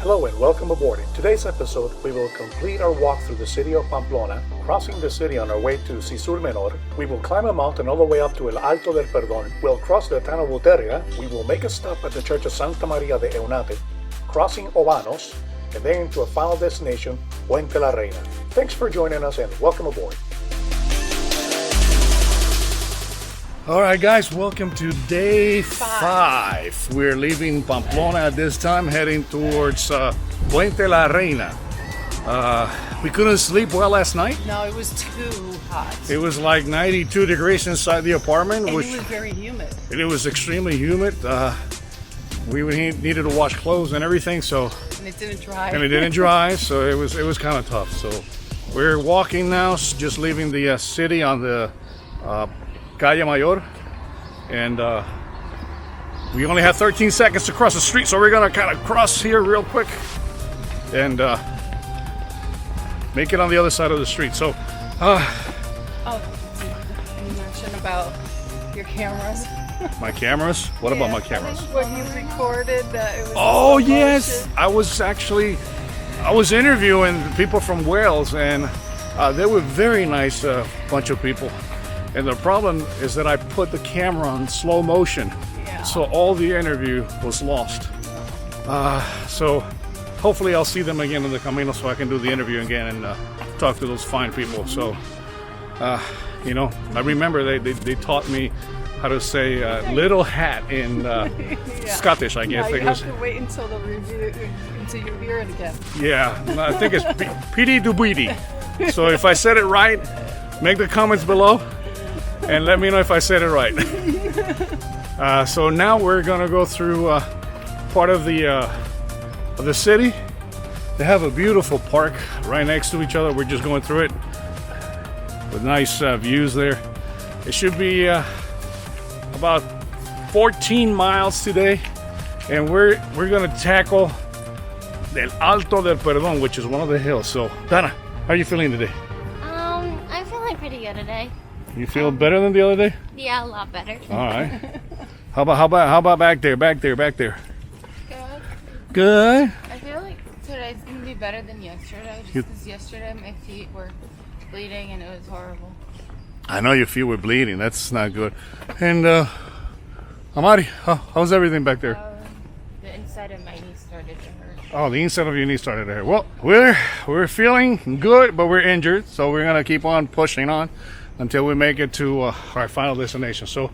Hello and welcome aboard. In today's episode, we will complete our walk through the city of Pamplona, crossing the city on our way to Cisur Menor. We will climb a mountain all the way up to el Alto del Perdon. We'll cross the town of Uterga. We will make a stop at the church of Santa Maria de Eunate, crossing Obanos, and then to a final destination, Puente la Reina. Thanks for joining us and welcome aboard. All right, guys, welcome to day 5. We're leaving Pamplona at this time, heading towards Puente la Reina. We couldn't sleep well last night. No, it was too hot. It was like 92 degrees inside the apartment. And it was very humid. It was extremely humid. We needed to wash clothes and everything, so... And it didn't dry. So it was kind of tough. So we're walking now, just leaving the city on the... Calle Mayor, and we only have 13 seconds to cross the street, so we're gonna kind of cross here real quick and make it on the other side of the street. So you mentioned about your cameras. My cameras? What about my cameras? When you recorded it was oh yes, I was interviewing people from Wales, and they were very nice bunch of people. And the problem is that I put the camera on slow motion, so all the interview was lost. So hopefully I'll see them again in the Camino so I can do the interview again and talk to those fine people. So, you know, I remember they taught me how to say little hat in Scottish, I guess. Yeah, you have to wait until the review, until you hear it again. Yeah, I think it's PD Dubidi. So if I said it right, make the comments below. And let me know if I said it right. So now we're gonna go through part of the city. They have a beautiful park right next to each other. We're just going through it with nice views there. It should be about 14 miles today, and we're gonna tackle the Alto del Perdon, which is one of the hills. So Dana, how are you feeling today? I'm feeling pretty good today. You feel better than the other day? Yeah, a lot better. All right. How about back there? Good. Good. I feel like today's gonna be better than yesterday, just because yesterday my feet were bleeding and it was horrible. I know your feet were bleeding. That's not good. And Amari, how's everything back there? The inside of my knee started to hurt. Oh, the inside of your knee started to hurt. Well, we're feeling good, but we're injured, so we're gonna keep on pushing on until we make it to our final destination. So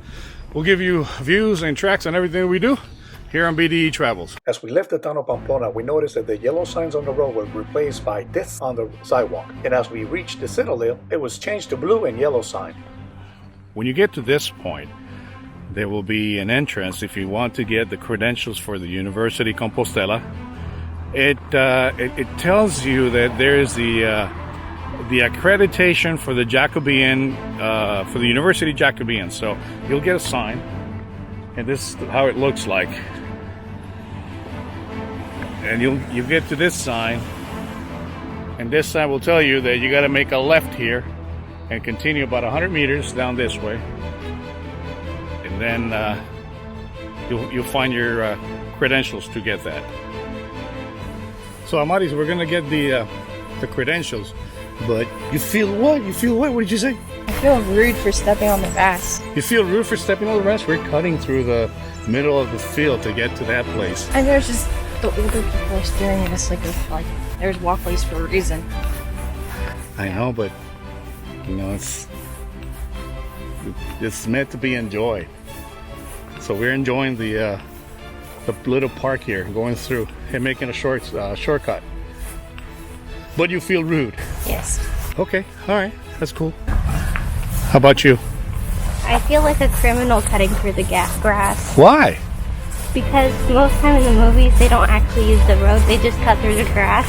we'll give you views and tracks and everything we do here on BDE Travels. As we left the town of Pamplona, we noticed that the yellow signs on the road were replaced by this on the sidewalk. And as we reached the citadel, it was changed to blue and yellow sign. When you get to this point, there will be an entrance if you want to get the credentials for the University Compostela. It tells you that there's the accreditation for the Jacobean, for the University Jacobean. So you'll get a sign, and this is how it looks like. And you'll get to this sign, and this sign will tell you that you got to make a left here and continue about 100 meters down this way, and then you'll find your credentials to get that. So Amaris, we're gonna get the credentials. But you feel what? You feel what? What did you say? I feel rude for stepping on the grass. You feel rude for stepping on the grass? We're cutting through the middle of the field to get to that place. And there's just the older people are staring at us like there's walkways for a reason. I know, but you know, it's meant to be enjoyed. So we're enjoying the little park here, going through and making a shortcut. But you feel rude? Yes. Okay, all right, that's cool. How about you? I feel like a criminal cutting through the grass. Why? Because most time in the movies, they don't actually use the road. They just cut through the grass.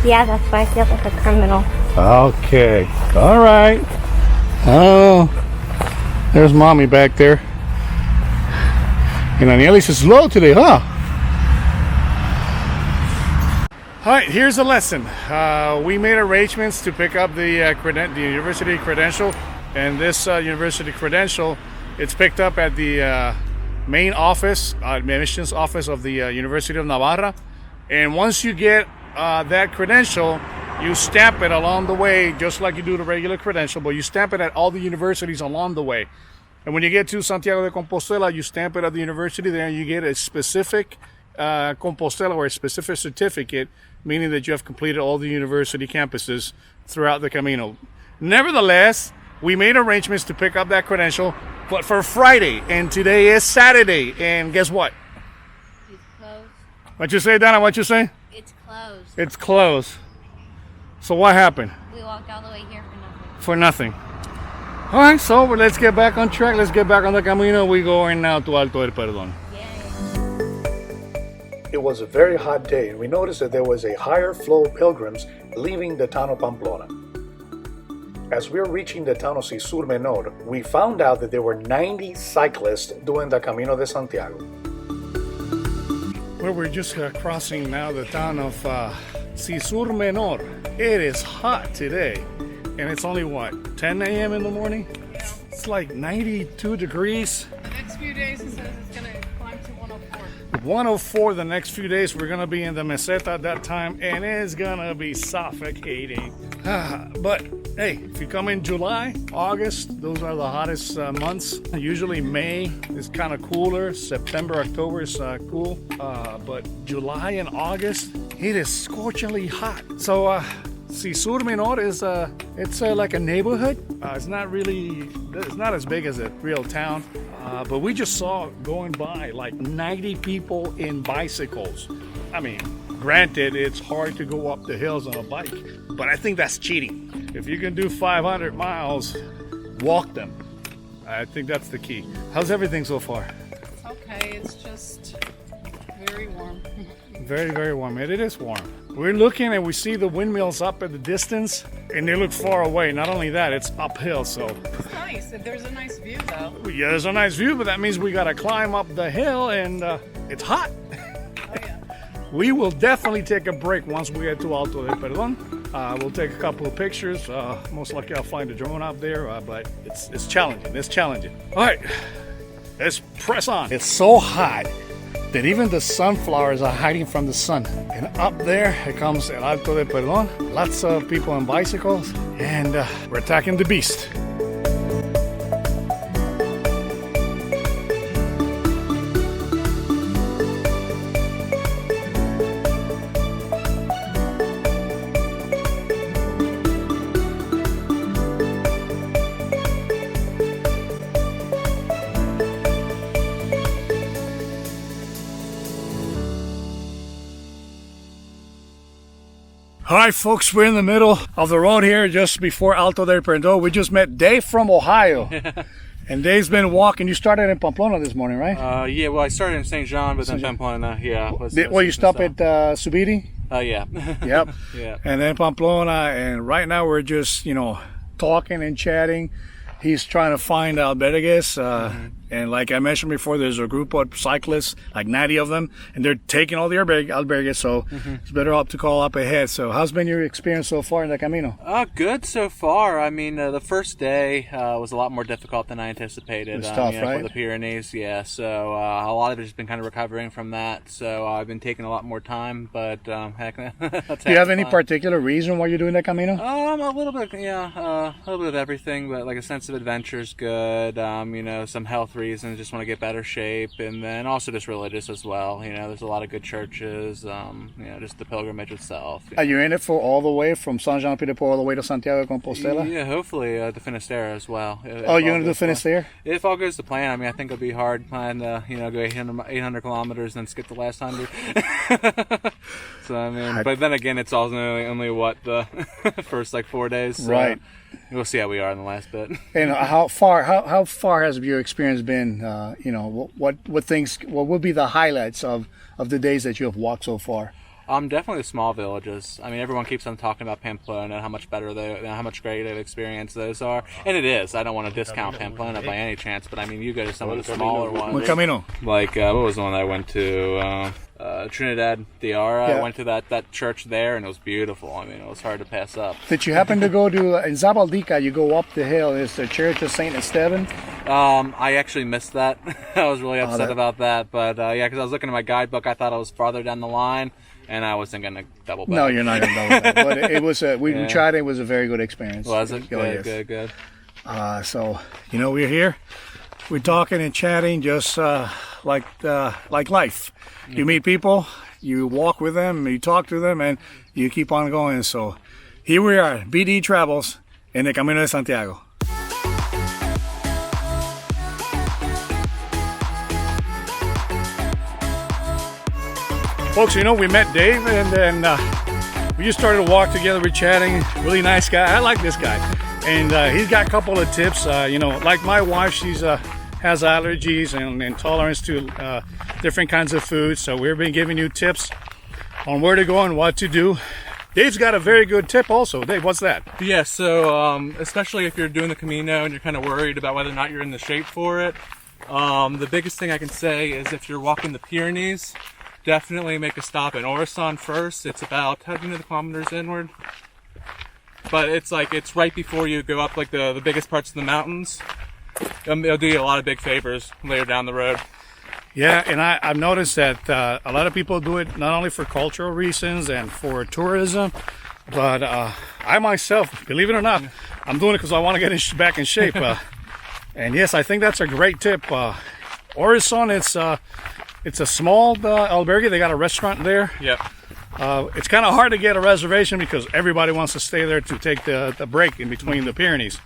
Yeah, that's why I feel like a criminal. Okay, all right. Oh, there's Mommy back there. And Anieli's is slow today, huh? All right, here's a lesson. We made arrangements to pick up the university credential, and this university credential, it's picked up at the main office, admissions office of the University of Navarra. And once you get that credential, you stamp it along the way, just like you do the regular credential, but you stamp it at all the universities along the way. And when you get to Santiago de Compostela, you stamp it at the university there, and you get a specific Compostela or a specific certificate, meaning that you have completed all the university campuses throughout the Camino. Nevertheless, we made arrangements to pick up that credential, but for Friday, and today is Saturday, and guess what? It's closed. What you say, Donna? What you say? It's closed. It's closed. So what happened? We walked all the way here for nothing. For nothing. All right, so let's get back on track. Let's get back on the Camino. We're going now to Alto del Perdon. It was a very hot day, and we noticed that there was a higher flow of pilgrims leaving the town of Pamplona. As we were reaching the town of Cisur Menor, we found out that there were 90 cyclists doing the Camino de Santiago. Well, we're just crossing now the town of Cisur Menor. It is hot today, and it's only what, 10 a.m. in the morning? Yeah. It's like 92 degrees. The next few days it says it's going to climb to 104. 104 the next few days. We're gonna be in the meseta at that time, and it's gonna be suffocating. But hey, if you come in July, August, those are the hottest months. Usually May is kind of cooler. September, October is cool, but July and August, it is scorchingly hot. So Cisur Menor is it's like a neighborhood. It's not as big as a real town, but we just saw going by like 90 people in bicycles. I mean, granted, it's hard to go up the hills on a bike, but I think that's cheating. If you can do 500 miles, walk them. I think that's the key. How's everything so far? It's okay. It's just very warm. Very, very warm. It is warm. We're looking and we see the windmills up at the distance, and they look far away. Not only that, it's uphill, so. It's nice. There's a nice view, though. Yeah, there's a nice view, but that means we gotta climb up the hill, and it's hot. Oh, yeah. We will definitely take a break once we get to Alto del Perdon. We'll take a couple of pictures. Most likely I'll find a drone out there, but it's challenging. It's challenging. All right, let's press on. It's so hot that even the sunflowers are hiding from the sun. And up there, it comes El Alto del Perdon. Lots of people on bicycles, and we're attacking the beast. All right, folks, we're in the middle of the road here, just before Alto del Perdon. We just met Dave from Ohio. And Dave's been walking. You started in Pamplona this morning, right? Yeah, well, I started in St. John, but then Pamplona, yeah. Well, you stop at Subiri? Yeah. Yep. Yeah. And then Pamplona, and right now we're just, talking and chatting. He's trying to find albergues. And like I mentioned before, there's a group of cyclists, like 90 of them, and they're taking all the albergues, so it's better up to call up ahead. So how's been your experience so far in the Camino? Good so far. I mean, the first day was a lot more difficult than I anticipated. It's tough, right? For the Pyrenees, yeah. So a lot of it has been kind of recovering from that. So I've been taking a lot more time, but heck, that's Do you have any particular reason why you're doing the Camino? A little bit, yeah. A little bit of everything, but like a sense of adventure is good. Some health reasons, just want to get better shape, and then also just religious as well. There's a lot of good churches. Just the pilgrimage itself. Are you in it for all the way from San Jean Pied de Port all the way to Santiago de Compostela? Yeah, hopefully the Finisterre as well. Oh, you're going to do Finisterre? If all goes to plan. I mean, I think it'll be hard plan to go 800 kilometers and then skip the last 100. So I mean, but then again, it's also only what the first 4 days. So right. We'll see how we are in the last bit. And how far has your experience been? What would be the highlights of the days that you have walked so far? Definitely the small villages. I mean, everyone keeps on talking about Pamplona and how much greater of experience those are, and it is. I don't want to discount Pamplona by any chance, but I mean, you go to some of the smaller ones. Camino. Like what was the one I went to? Trinidad Diara. Yeah. I went to that church there, and it was beautiful. I mean, it was hard to pass up. Did you happen to go to in Zabaldica? You go up the hill. Is the Church of Saint Esteban? I actually missed that. I was really upset that- about that. But yeah, because I was looking at my guidebook, I thought I was farther down the line, and I wasn't going to double back. No, you're not going to know that. But it was we tried. It was a very good experience. Was it? Oh, Good, yes. good. So we're here. We're talking and chatting just like life. You meet people, you walk with them, you talk to them, and you keep on going. So here we are, BD Travels in the Camino de Santiago. Folks, we met Dave, and then we just started to walk together. We're chatting. Really nice guy. I like this guy. And he's got a couple of tips. Like my wife, she's has allergies and intolerance to different kinds of food. So we've been giving you tips on where to go and what to do. Dave's got a very good tip also. Dave, what's that? Yeah, so especially if you're doing the Camino and you're kind of worried about whether or not you're in the shape for it, the biggest thing I can say is if you're walking the Pyrenees, definitely make a stop in Orison first. It's about, how do you know the kilometers inward? But it's right before you go up like the biggest parts of the mountains. It'll do you a lot of big favors later down the road. Yeah, and I've noticed that a lot of people do it not only for cultural reasons and for tourism, but I myself, believe it or not, I'm doing it because I want to get back in shape. And yes, I think that's a great tip. Orison, it's a small albergue. They got a restaurant there. Yep. It's kind of hard to get a reservation because everybody wants to stay there to take the break in between the Pyrenees.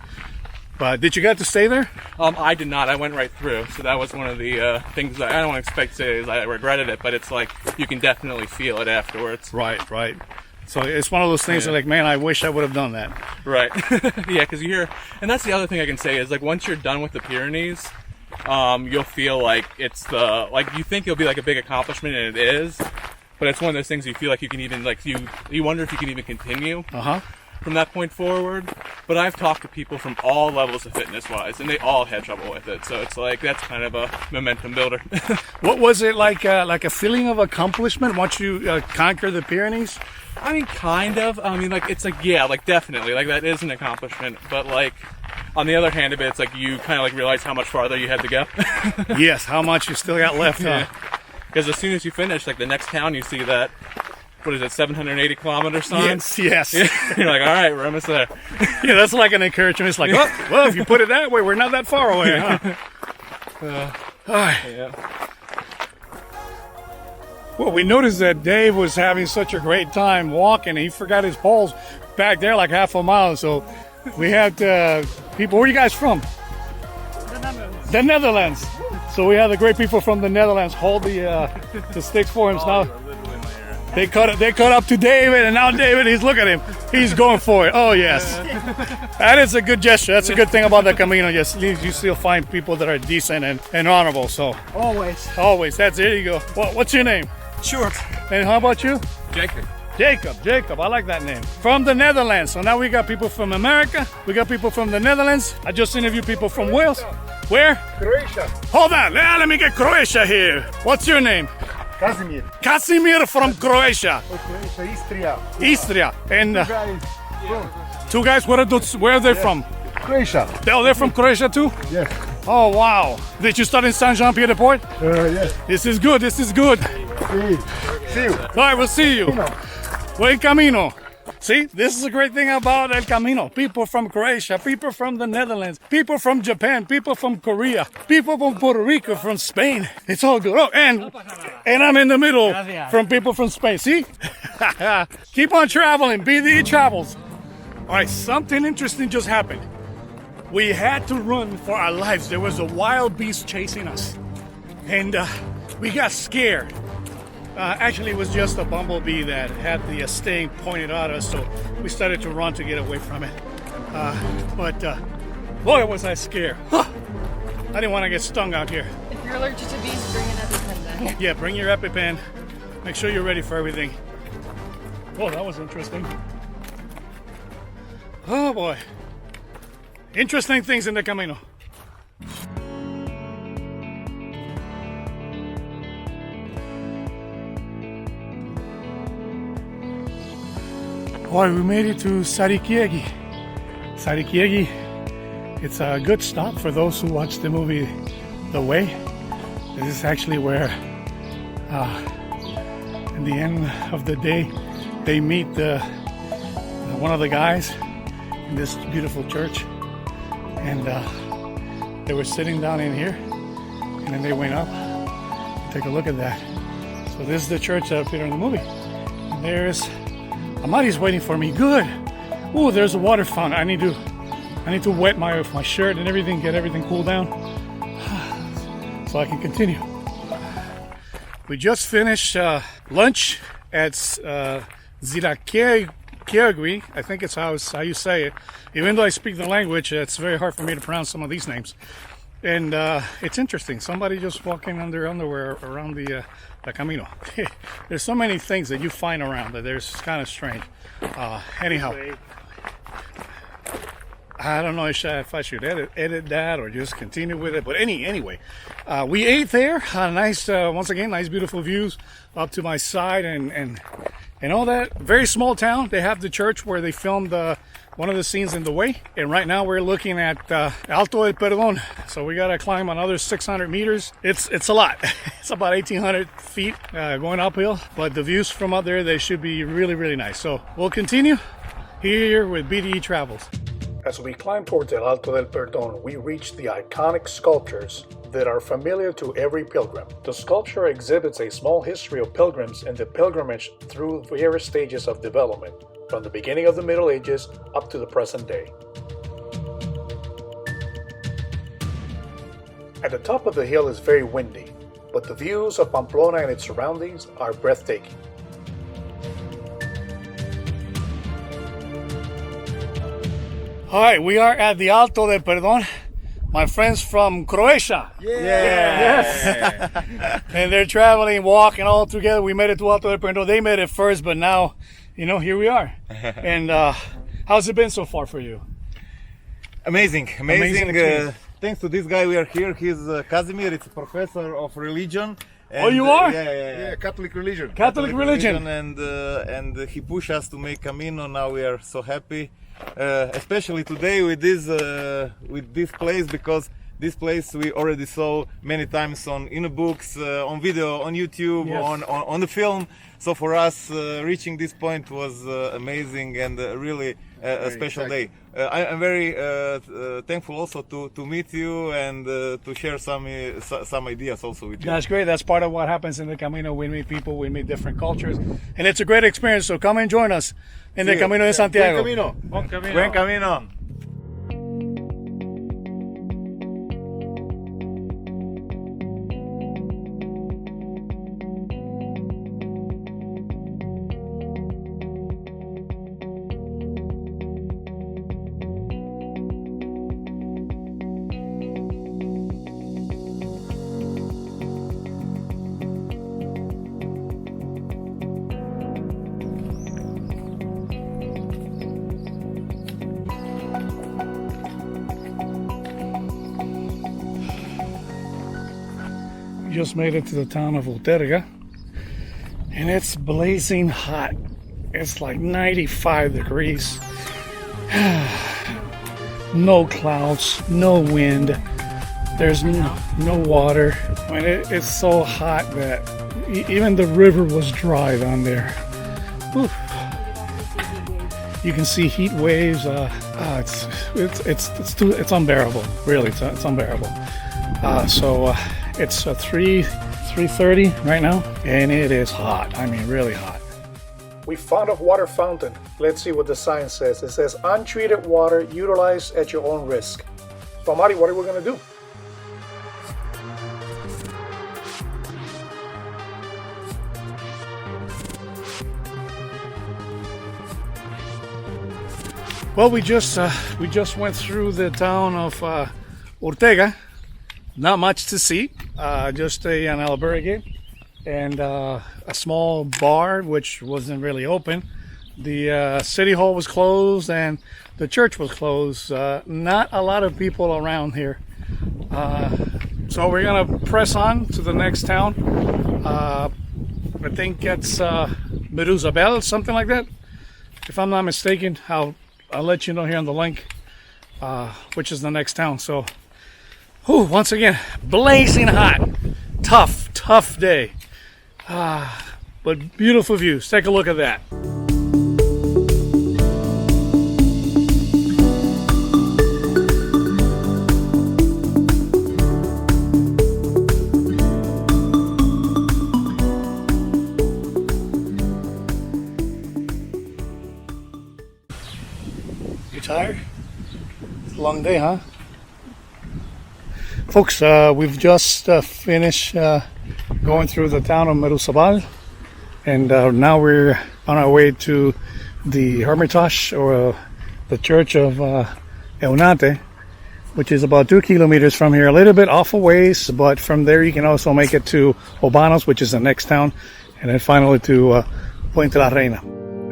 But did you get to stay there? I did not. I went right through. So that was one of the things that I don't expect to say is I regretted it, but it's like you can definitely feel it afterwards. Right. So it's one of those things that like, man, I wish I would have done that. Right. Yeah, because you hear, and that's the other thing I can say is like once you're done with the Pyrenees, you'll feel like it's you think it'll be like a big accomplishment, and it is, but it's one of those things you feel like you can even you wonder if you can even continue. From that point forward. But I've talked to people from all levels of fitness wise, and they all had trouble with it. So it's like that's kind of a momentum builder. What was it like a feeling of accomplishment once you conquer the Pyrenees? I mean, kind of. I mean, it's definitely that is an accomplishment. But on the other hand of it, it's like you kind of realize how much farther you had to go. Yes, how much you still got left. Because as soon as you finish, the next town, you see that. What is it, 780 kilometer sign? Yes. You're like, all right, we're almost there. Yeah, that's like an encouragement. It's like, well, if you put it that way, we're not that far away, huh? Yeah. Well, we noticed that Dave was having such a great time walking. He forgot his poles back there like half a mile. So we had people. Where are you guys from? The Netherlands. So we had the great people from the Netherlands hold the sticks for him. Now they cut up to David, and now David, look at him. He's going for it. Oh, yes. That is a good gesture. That's a good thing about the Camino. Yes, you still find people that are decent and honorable. So always. That's it. There you go. What's your name? Sure. And how about you? Jacob. Jacob. I like that name. From the Netherlands. So now we got people from America. We got people from the Netherlands. I just interviewed people from Wales. Where? Croatia. Hold on. Let me get Croatia here. What's your name? Casimir from Croatia. Istria. And two guys, where are they from? Croatia. They're from Croatia too? Yes. Oh, wow. Did you start in Saint-Jean-Pied-de-Port? Yes. This is good. See you. All right, we'll see you. Buen Camino. See, this is a great thing about El Camino. People from Croatia, people from the Netherlands, people from Japan, people from Korea, people from Puerto Rico, from Spain. It's all good. Oh, and I'm in the middle from people from Spain. See? Keep on traveling. BD Travels. All right, something interesting just happened. We had to run for our lives. There was a wild beast chasing us. And we got scared. Actually, it was just a bumblebee that had the sting pointed at us, so we started to run to get away from it. But boy, was I scared. I didn't want to get stung out here. If you're allergic to bees, bring an EpiPen then. Yeah, bring your EpiPen. Make sure you're ready for everything. Oh, that was interesting. Oh boy. Interesting things in the Camino. Boy, we made it to Sarikiegi. Sarikiegi, it's a good stop for those who watch the movie The Way. This is actually where, in the end of the day, they meet one of the guys in this beautiful church. And they were sitting down in here, and then they went up. Take a look at that. So this is the church that appeared in the movie. And there's Amari's waiting for me. Good. Oh, there's a water fountain. I need to wet my shirt and everything, get everything cooled down, so I can continue. We just finished lunch at Zirakiegui. I think it's how you say it. Even though I speak the language, it's very hard for me to pronounce some of these names. And it's interesting. Somebody just walking in their underwear around the Camino. There's so many things that you find around that there's kind of strange. Anyhow, I don't know if I should edit that or just continue with it. But anyway, we ate there. Nice, once again, nice beautiful views up to my side and all that. Very small town. They have the church where they filmed one of the scenes in The Way. And right now we're looking at Alto del Perdon. So we got to climb another 600 meters. It's a lot. It's about 1,800 feet going uphill. But the views from up there, they should be really, really nice. So we'll continue here with BDE Travels. As we climb towards El Alto del Perdon, we reach the iconic sculptures that are familiar to every pilgrim. The sculpture exhibits a small history of pilgrims and the pilgrimage through various stages of development, from the beginning of the Middle Ages up to the present day. At the top of the hill is very windy, but the views of Pamplona and its surroundings are breathtaking. All right, we are at the Alto del Perdon. My friends from Croatia. Yes. And they're traveling, walking all together. We made it to Alto del Perdon. They made it first, but now, here we are. And how's it been so far for you? Amazing. Thanks to this guy we are here. He's Kazimir. It's a professor of religion. And, oh, you are? Yeah, Catholic religion. Catholic religion. And he pushed us to make Camino. Now we are so happy. Especially today with this place, because this place we already saw many times in the books, on video, on YouTube, yes. on the film. So for us, reaching this point was amazing and really a special day. I'm very thankful also to meet you and to share some ideas also with you. That's great. That's part of what happens in the Camino. We meet people, we meet different cultures, and it's a great experience. So come and join us in the Camino de Santiago. Buen Camino. Buen Camino. Just made it to the town of Uterga, and it's blazing hot. It's like 95 degrees. No clouds, no wind. There's no water. I mean, it's so hot that even the river was dry down there. Oof. You can see heat waves. It's unbearable. Really, it's unbearable. It's 3:30 right now, and it is hot. I mean, really hot. We found a water fountain. Let's see what the sign says. It says, untreated water utilized at your own risk. So, Mari, what are we going to do? Well, we just went through the town of Ortega. Not much to see, just an albergue and a small bar which wasn't really open. The city hall was closed and the church was closed. Not a lot of people around here. So we're gonna press on to the next town. I think it's Meruzabel, something like that. if I'm not mistaken, I'll let you know here on the link, which is the next town. So, once again, blazing hot, tough day, but beautiful views. Take a look at that. You tired? It's a long day, huh? Folks, we've just finished going through the town of Meruzabal, and now we're on our way to the Hermitage, or the Church of Eunate, which is about 2 kilometers from here, a little bit off a ways, but from there you can also make it to Obanos, which is the next town, and then finally to Puente la Reina.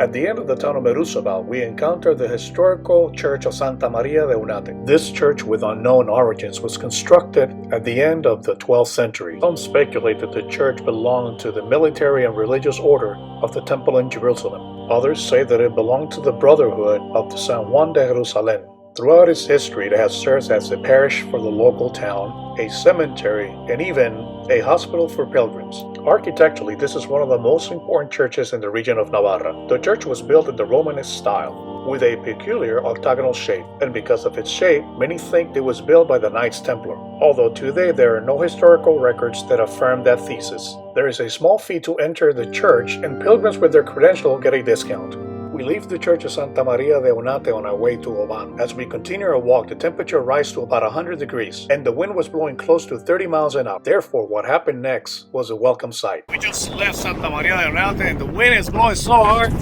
At the end of the town of Meruzabal, we encounter the historical church of Santa Maria de Eunate. This church, with unknown origins, was constructed at the end of the 12th century. Some speculate that the church belonged to the military and religious order of the Temple in Jerusalem. Others say that it belonged to the Brotherhood of the San Juan de Jerusalem. Throughout its history, it has served as a parish for the local town, a cemetery, and even a hospital for pilgrims. Architecturally, this is one of the most important churches in the region of Navarra. The church was built in the Romanesque style, with a peculiar octagonal shape, and because of its shape, many think it was built by the Knights Templar. Although today there are no historical records that affirm that thesis. There is a small fee to enter the church, and pilgrims with their credential get a discount. We leave the church of Santa Maria de Eunate on our way to Obanos. As we continue our walk, the temperature rises to about 100 degrees, and the wind was blowing close to 30 miles an hour. Therefore, what happened next was a welcome sight. We just left Santa Maria de Eunate, and the wind is blowing so hard.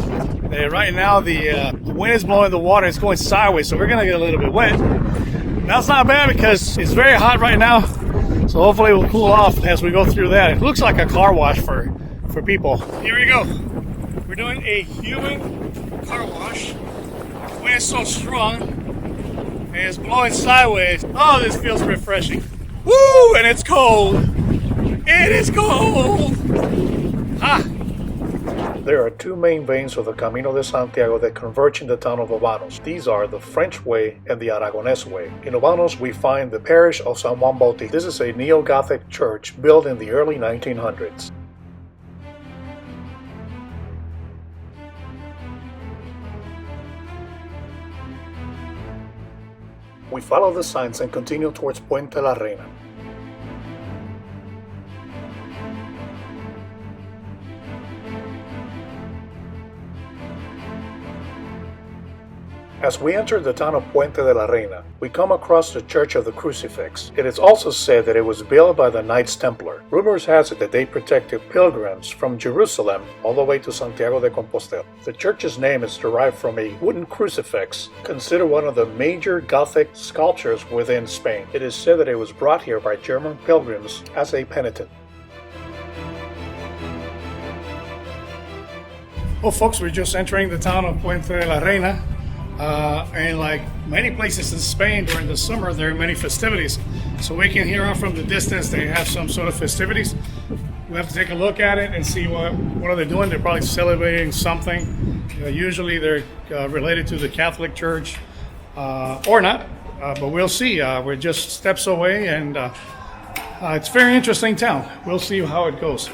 Right now, the wind is blowing the water. It's going sideways, so we're going to get a little bit wet. That's not bad because it's very hot right now, so hopefully it will cool off as we go through that. It looks like a car wash for people. Here we go. We're doing a human car wash. The wind is so strong, and it's blowing sideways. Oh, this feels refreshing. Woo! And it's cold. It is cold. There are two main veins of the Camino de Santiago that converge in the town of Obanos. These are the French Way and the Aragonese Way. In Obanos, we find the parish of San Juan Bautista. This is a neo-Gothic church built in the early 1900s. We follow the signs and continue towards Puente la Reina. As we enter the town of Puente de la Reina, we come across the Church of the Crucifix. It is also said that it was built by the Knights Templar. Rumors has it that they protected pilgrims from Jerusalem all the way to Santiago de Compostela. The church's name is derived from a wooden crucifix, considered one of the major Gothic sculptures within Spain. It is said that it was brought here by German pilgrims as a penitent. Well, folks, we're just entering the town of Puente de la Reina. And like many places in Spain during the summer, there are many festivities. So we can hear out from the distance they have some sort of festivities. We have to take a look at it and see what are they doing. They're probably celebrating something. Usually they're related to the Catholic Church or not, but we'll see. We're just steps away, and it's a very interesting town. We'll see how it goes.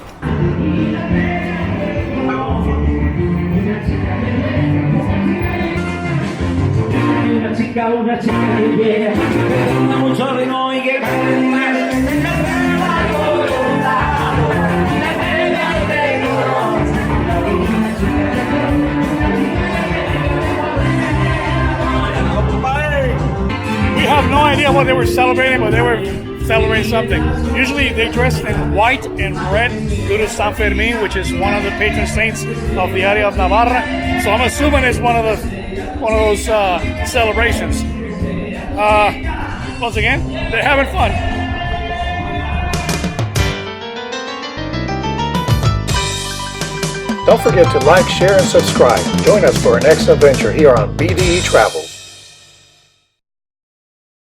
Una chica que llega, mucho ritmo y que We have no idea what they were celebrating, but they were celebrating something. Usually they dress in white and red due to San Fermin, which is one of the patron saints of the area of Navarra. So I'm assuming it's one of those celebrations. Once again, they're having fun. Don't forget to like, share, and subscribe. Join us for our next adventure here on BDE Travel.